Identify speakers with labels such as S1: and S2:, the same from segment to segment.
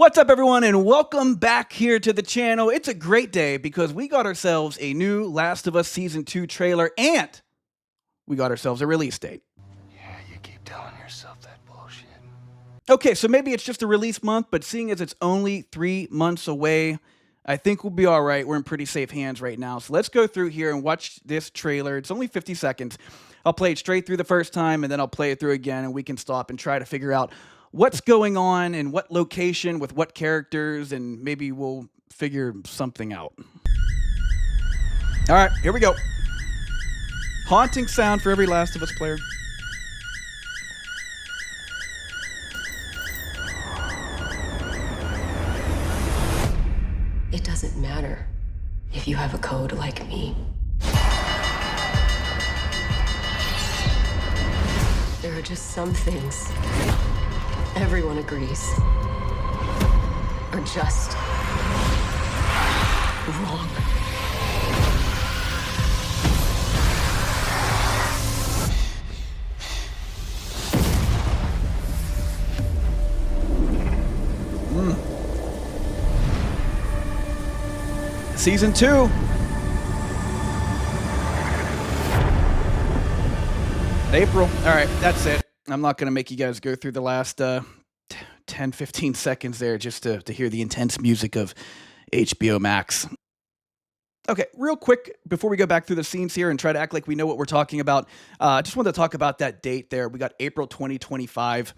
S1: What's up, everyone, and welcome back here to the channel. It's a great day because we got ourselves a new Last of Us Season 2 trailer, and we got ourselves a release date.
S2: Yeah, you keep telling yourself that bullshit.
S1: Okay, so maybe it's just a release month, but seeing as it's only 3 months away, I think we'll be all right. We're in pretty safe hands right now. So let's go through here and watch this trailer. It's only 50 seconds. I'll play it straight through the first time, and then I'll play it through again, and we can stop and try to figure out what's going on and what location with what characters, and maybe we'll figure something out. All right, here we go. Haunting sound for every Last of Us player.
S3: It doesn't matter if you have a code like me. There are just some things everyone agrees are just wrong.
S1: Season 2. April. All right, that's it. I'm not going to make you guys go through the last 10, 15 seconds there just to hear the intense music of HBO Max. Okay, real quick, before we go back through the scenes here and try to act like we know what we're talking about, I just wanted to talk about that date there. We got April 2025.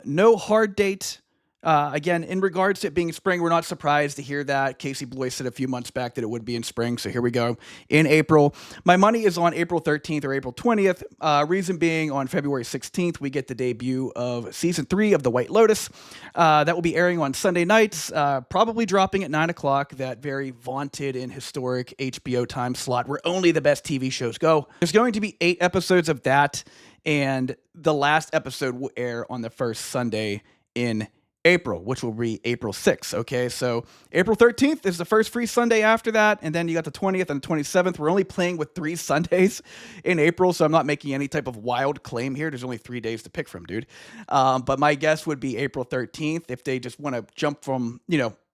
S1: No hard date. Again, in regards to it being spring, we're not surprised to hear that. Casey Bloy said a few months back that it would be in spring, so here we go. In April. My money is on April 13th or April 20th. Reason being, on February 16th, we get the debut of Season 3 of The White Lotus. That will be airing on Sunday nights, probably dropping at 9 o'clock, that very vaunted and historic HBO time slot where only the best TV shows go. There's going to be 8 episodes of that, and the last episode will air on the first Sunday in April, which will be April 6th. Okay, so April 13th is the first free Sunday after that, and then you got the 20th and the 27th. We're only playing with 3 Sundays in April, so I'm not making any type of wild claim here. There's only 3 days to pick from, dude. But my guess would be April 13th if they just want to jump from,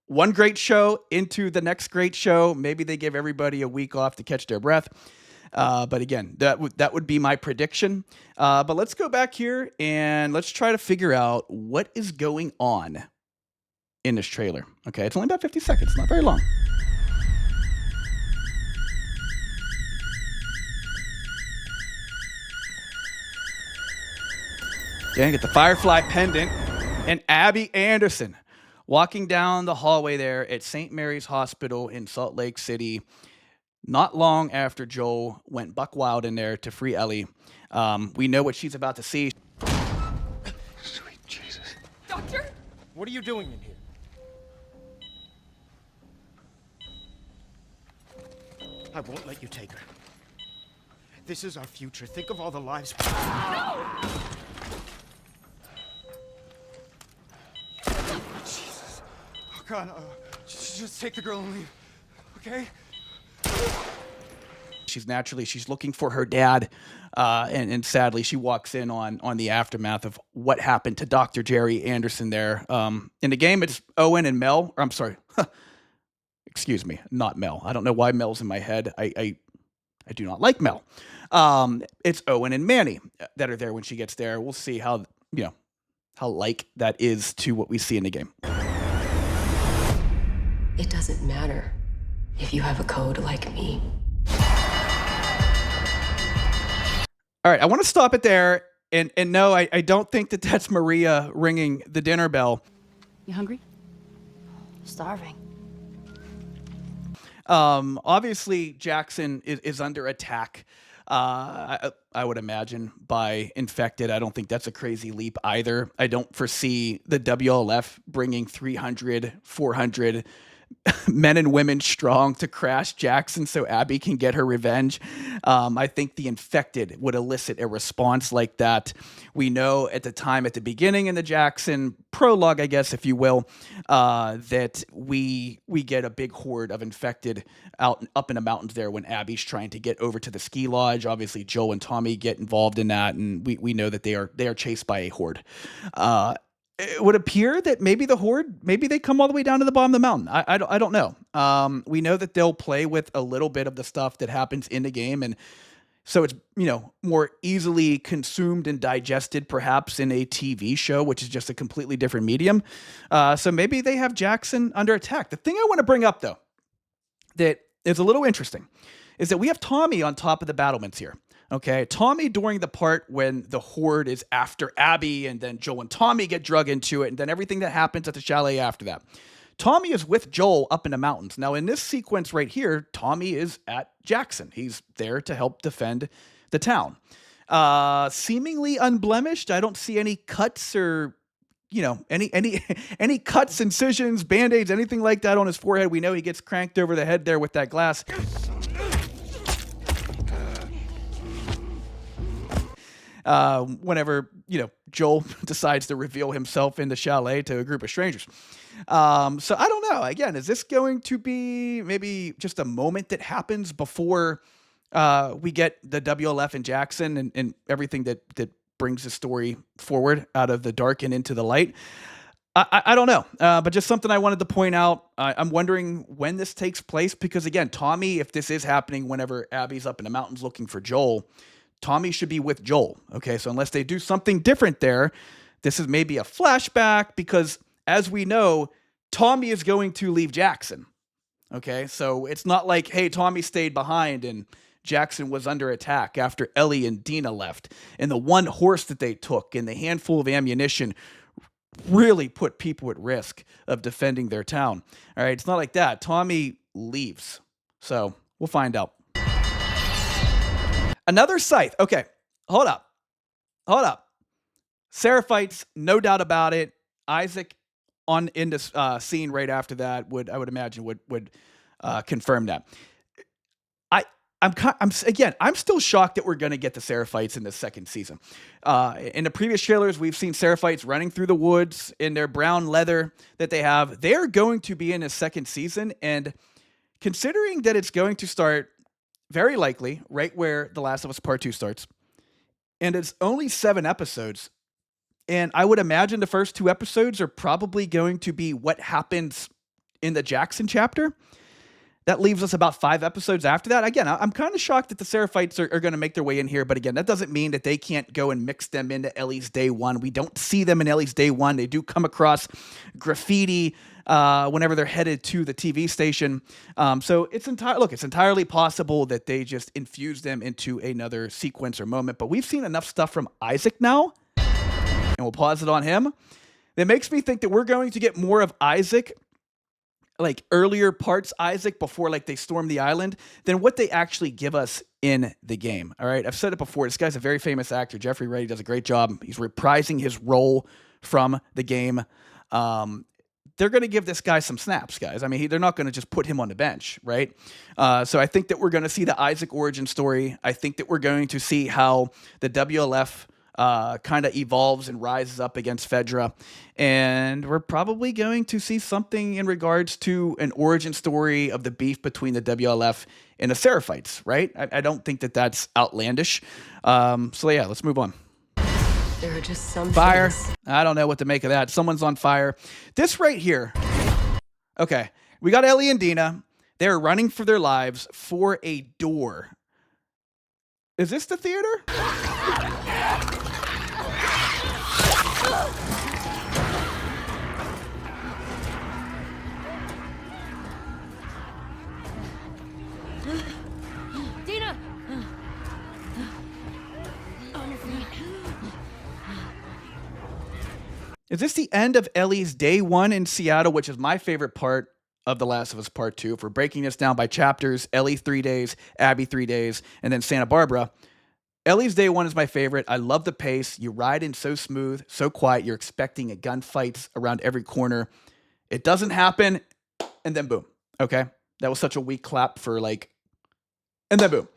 S1: one great show into the next great show. Maybe they give everybody a week off to catch their breath. But again, that would be my prediction. But let's go back here and let's try to figure out what is going on in this trailer. Okay, it's only about 50 seconds, not very long. Okay, get the Firefly pendant and Abby Anderson walking down the hallway there at St. Mary's Hospital in Salt Lake City. Not long after Joel went buck wild in there to free Ellie. We know what she's about to see.
S2: Sweet Jesus.
S4: Doctor? What are you doing in here? I won't let you take her. This is our future. Think of all the lives. No! Jesus. Oh, God. Just take the girl and leave. Okay?
S1: She's looking for her dad, and sadly she walks in on the aftermath of what happened to Dr. Jerry Anderson there. In the game, it's Owen and Mel. Or I'm sorry, excuse me, not Mel. I don't know why Mel's in my head. I do not like Mel. It's Owen and Manny that are there when she gets there. We'll see how like that is to what we see in the game.
S3: It doesn't matter if you have a code like me.
S1: All right, I want to stop it there. And no, I don't think that that's Maria ringing the dinner bell.
S5: You hungry? Starving.
S1: Obviously, Jackson is under attack, I would imagine, by infected. I don't think that's a crazy leap either. I don't foresee the WLF bringing 300, 400 men and women strong to crash Jackson so Abby can get her revenge. I think the infected would elicit a response like that. We know at the beginning in the Jackson prologue, I guess, if you will, that we get a big horde of infected up in the mountains there when Abby's trying to get over to the ski lodge. Obviously, Joel and Tommy get involved in that, and we know that they are chased by a horde. it would appear that maybe the Horde, maybe they come all the way down to the bottom of the mountain. I don't know. We know that they'll play with a little bit of the stuff that happens in the game, and so it's, more easily consumed and digested perhaps in a TV show, which is just a completely different medium. So maybe they have Jackson under attack. The thing I want to bring up, though, that is a little interesting is that we have Tommy on top of the battlements here. Okay, Tommy during the part when the Horde is after Abby, and then Joel and Tommy get drug into it, and then everything that happens at the chalet after that. Tommy is with Joel up in the mountains. Now, in this sequence right here, Tommy is at Jackson. He's there to help defend the town. Seemingly unblemished. I don't see any cuts or, any cuts, incisions, band-aids, anything like that on his forehead. We know he gets cranked over the head there with that glass. Whenever, Joel decides to reveal himself in the chalet to a group of strangers. So I don't know. Again, is this going to be maybe just a moment that happens before we get the WLF and Jackson and everything that brings the story forward out of the dark and into the light? I don't know, but just something I wanted to point out. I'm wondering when this takes place because, again, Tommy, if this is happening whenever Abby's up in the mountains looking for Joel, Tommy should be with Joel. Okay, so unless they do something different there, this is maybe a flashback because, as we know, Tommy is going to leave Jackson. Okay, so it's not like, hey, Tommy stayed behind and Jackson was under attack after Ellie and Dina left. And the one horse that they took and the handful of ammunition really put people at risk of defending their town. All right, it's not like that. Tommy leaves. So we'll find out. Another scythe. Okay, hold up. Seraphites, no doubt about it. Isaac in this scene right after that I would imagine would confirm that. I'm still shocked that we're going to get the Seraphites in the second season. In the previous trailers, we've seen Seraphites running through the woods in their brown leather that they have. They're going to be in the second season, and considering that it's going to start very likely right where The Last of Us Part 2 starts, and it's only 7 episodes, and I would imagine the first 2 episodes are probably going to be what happens in the Jackson chapter. That leaves us about 5 episodes after that. Again, I'm kind of shocked that the Seraphites are going to make their way in here, but again, that doesn't mean that they can't go and mix them into Ellie's day one. We don't see them in Ellie's day one. They do come across graffiti whenever they're headed to the TV station. So it's entirely possible that they just infuse them into another sequence or moment. But we've seen enough stuff from Isaac now, and we'll pause it on him. That makes me think that we're going to get more of Isaac, like earlier parts Isaac before like they storm the island, than what they actually give us in the game. All right, I've said it before. This guy's a very famous actor. Jeffrey Reddy does a great job. He's reprising his role from the game. They're going to give this guy some snaps, guys. I mean, they're not going to just put him on the bench, right? So I think that we're going to see the Isaac origin story. I think that we're going to see how the WLF kind of evolves and rises up against Fedra. And we're probably going to see something in regards to an origin story of the beef between the WLF and the Seraphites, right? I don't think that that's outlandish. So yeah, let's move on.
S3: There are just some
S1: Fire.
S3: things.
S1: I don't know what to make of that. Someone's on fire. This right here. Okay. We got Ellie and Dina. They're running for their lives for a door. Is this the theater?
S5: Dina! On your feet.
S1: Is this the end of Ellie's day one in Seattle, which is my favorite part of The Last of Us Part 2? If we're breaking this down by chapters, Ellie 3 days, Abby 3 days, and then Santa Barbara. Ellie's day one is my favorite. I love the pace. You ride in so smooth, so quiet. You're expecting a gunfight around every corner. It doesn't happen, and then boom. Okay? That was such a weak clap for like, and then boom.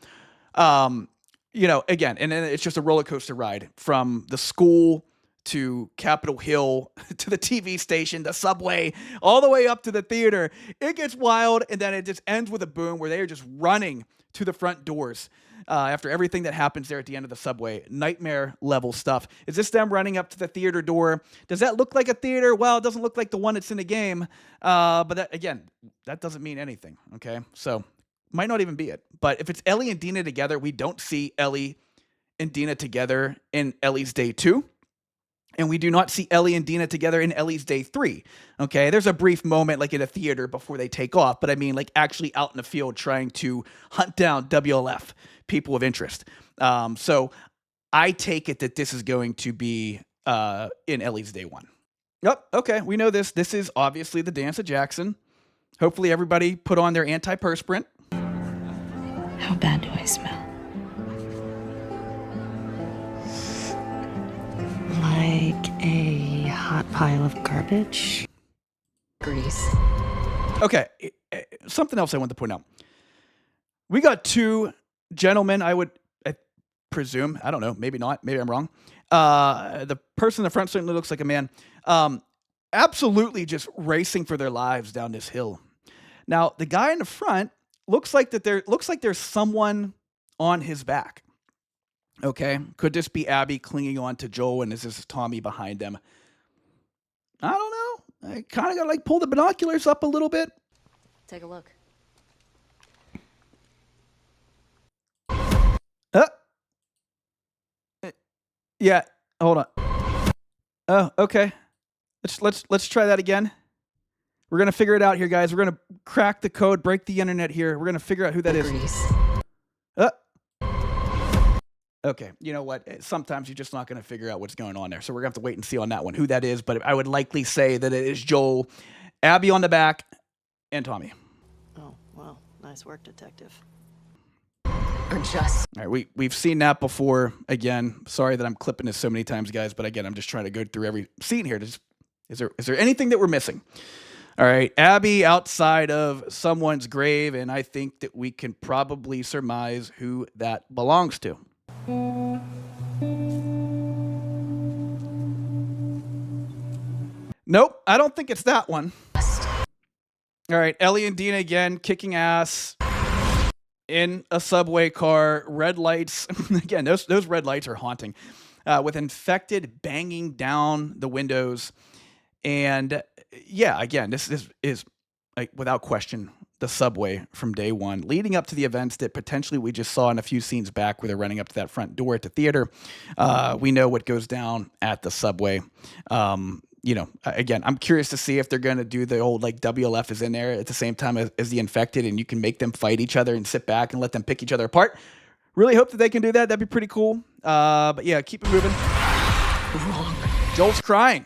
S1: Again, and then it's just a roller coaster ride from the school to Capitol Hill, to the TV station, the subway, all the way up to the theater. It gets wild, and then it just ends with a boom where they are just running to the front doors. after everything that happens there at the end of the subway. Nightmare level stuff. Is this them running up to the theater door? Does that look like a theater? Well, it doesn't look like the one that's in the game. But that, again, that doesn't mean anything, okay? So might not even be it. But if it's Ellie and Dina together, we don't see Ellie and Dina together in Ellie's day 2. And we do not see Ellie and Dina together in Ellie's day 3. Okay, there's a brief moment like in a theater before they take off, but I mean like actually out in the field trying to hunt down WLF, people of interest. So I take it that this is going to be in Ellie's day 1. Yep, okay, we know this. This is obviously the dance of Jackson. Hopefully everybody put on their antiperspirant.
S3: How bad do I smell?
S6: Like a hot pile of garbage?
S3: Grease.
S1: Okay, something else I want to point out. We got 2 gentlemen, I presume, I don't know, maybe not, maybe I'm wrong. The person in the front certainly looks like a man. Absolutely just racing for their lives down this hill. Now, the guy in the front looks like there's someone on his back. Okay, could this be Abby clinging on to Joel, and is this Tommy behind them? I don't know. I kind of got to like pull the binoculars up a little bit.
S5: Take a look.
S1: Yeah, hold on. Oh, okay. Let's try that again. We're gonna figure it out here, guys. We're gonna crack the code, break the internet here. We're gonna figure out who that is.
S3: Grease.
S1: Okay, you know what? Sometimes you're just not going to figure out what's going on there. So we're going to have to wait and see on that one who that is. But I would likely say that it is Joel, Abby on the back, and Tommy.
S6: Oh, well, nice work, detective.
S3: Or just.
S1: All right, we've seen that before. Again, sorry that I'm clipping this so many times, guys. But again, I'm just trying to go through every scene here. Is there anything that we're missing? All right, Abby outside of someone's grave, and I think that we can probably surmise who that belongs to. Nope, I don't think it's that one. All right, Ellie and Dina again kicking ass in a subway car. Red lights. Again, those red lights are haunting. With infected banging down the windows. And yeah, again, this is like without question the subway from day 1, leading up to the events that potentially we just saw in a few scenes back where they're running up to that front door at the theater. We know what goes down at the subway. Again, I'm curious to see if they're going to do the old like WLF is in there at the same time as the infected, and you can make them fight each other and sit back and let them pick each other apart. Really hope that they can do that. That'd be pretty cool. But yeah, keep it moving.
S3: Wrong.
S1: Joel's crying.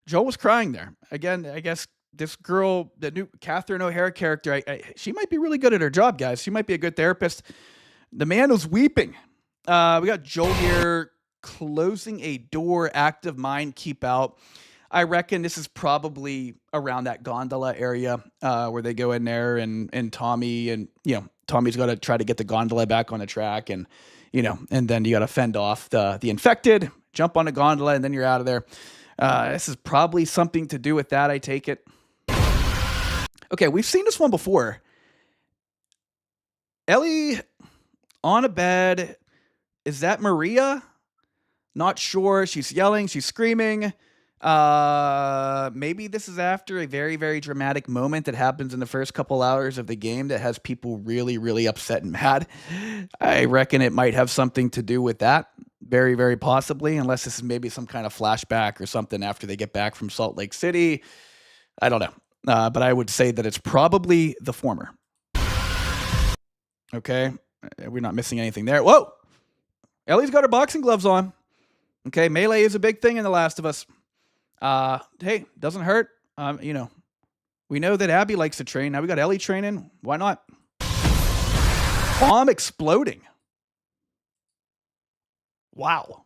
S1: Joel was crying there. Again, I guess this girl, the new Catherine O'Hara character, she might be really good at her job, guys. She might be a good therapist. The man was weeping. We got Joel here closing a door, active mind, keep out. I reckon this is probably around that gondola area where they go in there and Tommy and, Tommy's got to try to get the gondola back on the track and, and then you got to fend off the infected, jump on the gondola, and then you're out of there. This is probably something to do with that, I take it. Okay, we've seen this one before. Ellie on a bed. Is that Maria? Not sure. She's yelling. She's screaming. Maybe this is after a very, very dramatic moment that happens in the first couple hours of the game that has people really, really upset and mad. I reckon it might have something to do with that. Very, very possibly, unless this is maybe some kind of flashback or something after they get back from Salt Lake City. I don't know. But I would say that it's probably the former. Okay. We're not missing anything there. Whoa! Ellie's got her boxing gloves on. Okay. Melee is a big thing in The Last of Us. Hey, doesn't hurt. We know that Abby likes to train. Now we got Ellie training. Why not? Bomb exploding. Wow.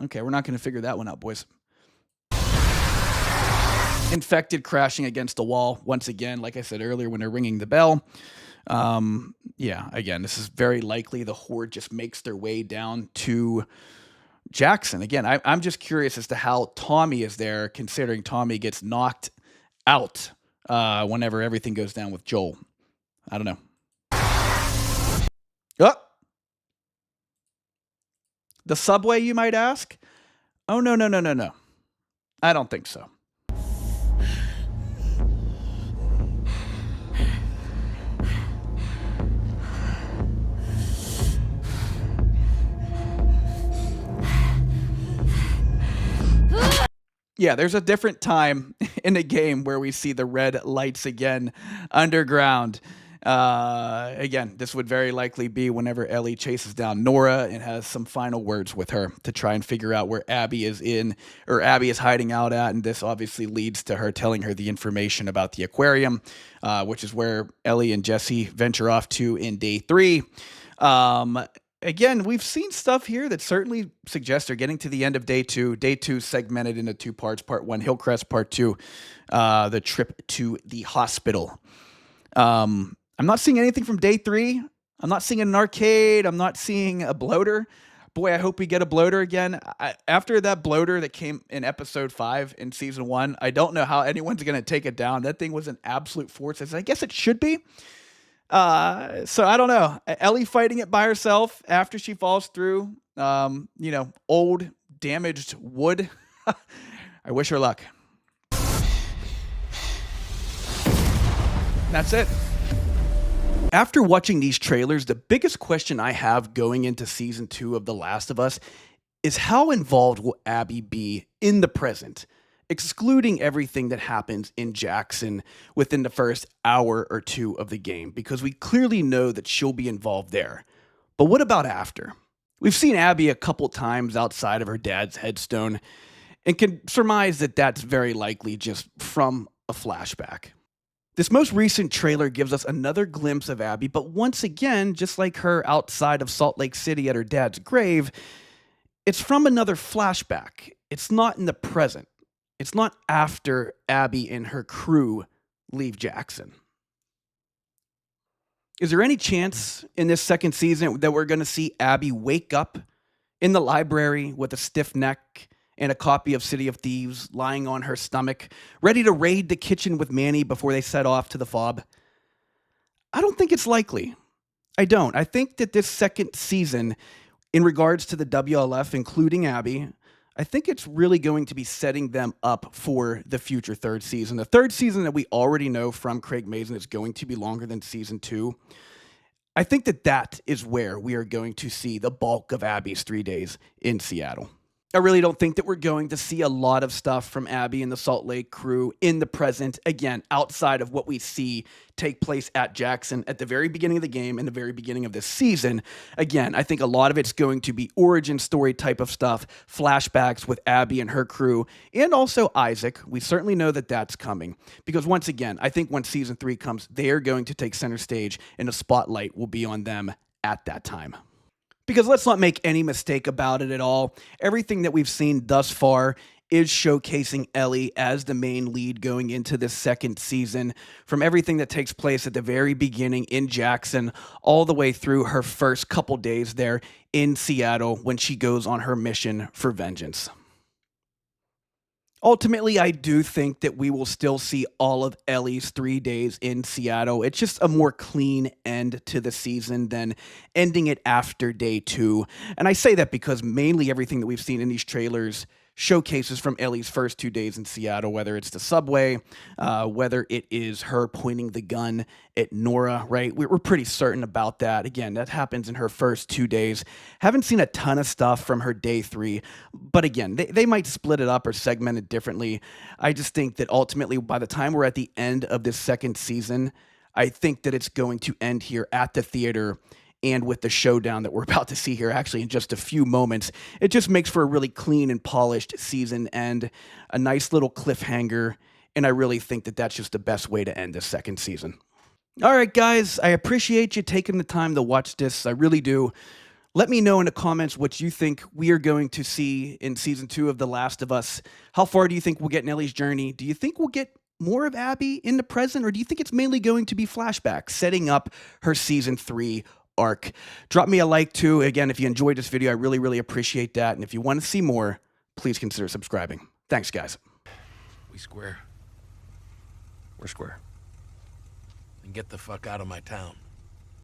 S1: Okay, we're not going to figure that one out, boys. Infected crashing against the wall once again, like I said earlier when they're ringing the bell. Again, this is very likely the horde just makes their way down to Jackson. Again, I'm just curious as to how Tommy is there, considering Tommy gets knocked out whenever everything goes down with Joel. I don't know. Oh, the subway, you might ask? Oh, no, no, no, no, no. I don't think so. Yeah, there's a different time in the game where we see the red lights again underground. Again, this would very likely be whenever Ellie chases down Nora and has some final words with her to try and figure out where Abby is Abby is hiding out at. And this obviously leads to her telling her the information about the aquarium, which is where Ellie and Jesse venture off to in day 3. Again, we've seen stuff here that certainly suggests they're getting to the end of day 2. Day 2 segmented into 2 parts. Part 1, Hillcrest. Part 2, the trip to the hospital. I'm not seeing anything from day 3. I'm not seeing an arcade. I'm not seeing a bloater. Boy, I hope we get a bloater again. After that bloater that came in episode 5 in season 1, I don't know how anyone's going to take it down. That thing was an absolute force, as I guess it should be. So I don't know. Ellie fighting it by herself after she falls through, old damaged wood. I wish her luck. That's it. After watching these trailers, the biggest question I have going into season 2 of The Last of Us is how involved will Abby be in the present? Excluding everything that happens in Jackson within the first hour or 2 of the game, because we clearly know that she'll be involved there. But what about after? We've seen Abby a couple times outside of her dad's headstone and can surmise that that's very likely just from a flashback. This most recent trailer gives us another glimpse of Abby, but once again, just like her outside of Salt Lake City at her dad's grave, it's from another flashback. It's not in the present. It's not after Abby and her crew leave Jackson. Is there any chance in this second season that we're going to see Abby wake up in the library with a stiff neck and a copy of City of Thieves lying on her stomach, ready to raid the kitchen with Manny before they set off to the fob? I don't think it's likely. I don't. I think that this second season, in regards to the WLF, including Abby, I think it's really going to be setting them up for the future third season. The third season that we already know from Craig Mazin is going to be longer than season 2. I think that is where we are going to see the bulk of Abby's 3 days in Seattle. I really don't think that we're going to see a lot of stuff from Abby and the Salt Lake crew in the present, again, outside of what we see take place at Jackson at the very beginning of the game and the very beginning of this season. Again, I think a lot of it's going to be origin story type of stuff, flashbacks with Abby and her crew, and also Isaac. We certainly know that that's coming, because once again, I think when season 3 comes, they are going to take center stage and the spotlight will be on them at that time. Because let's not make any mistake about it at all. Everything that we've seen thus far is showcasing Ellie as the main lead going into this second season. From everything that takes place at the very beginning in Jackson, all the way through her first couple days there in Seattle when she goes on her mission for vengeance. Ultimately, I do think that we will still see all of Ellie's 3 days in Seattle. It's just a more clean end to the season than ending it after day 2. And I say that because mainly everything that we've seen in these trailers showcases from Ellie's first 2 days in Seattle, whether it's the subway, whether it is her pointing the gun at Nora, right? We're pretty certain about that. Again, that happens in her first 2 days. Haven't seen a ton of stuff from her day 3, but again, they might split it up or segment it differently. I just think that ultimately, by the time we're at the end of this second season, I think that it's going to end here at the theater. And with the showdown that we're about to see here actually in just a few moments, it just makes for a really clean and polished season and a nice little cliffhanger. And I really think that that's just the best way to end this second season. All right, guys, I appreciate you taking the time to watch this. I really do. Let me know in the comments what you think we are going to see in season 2 of The Last of Us. How far do you think we'll get in Ellie's journey? Do you think we'll get more of Abby in the present, or do you think it's mainly going to be flashbacks setting up her season 3 arc? Drop me a like too. Again, if you enjoyed this video, I really, really appreciate that. And if you want to see more, please consider subscribing. Thanks, guys.
S7: We square. We're square. And get the fuck out of my town.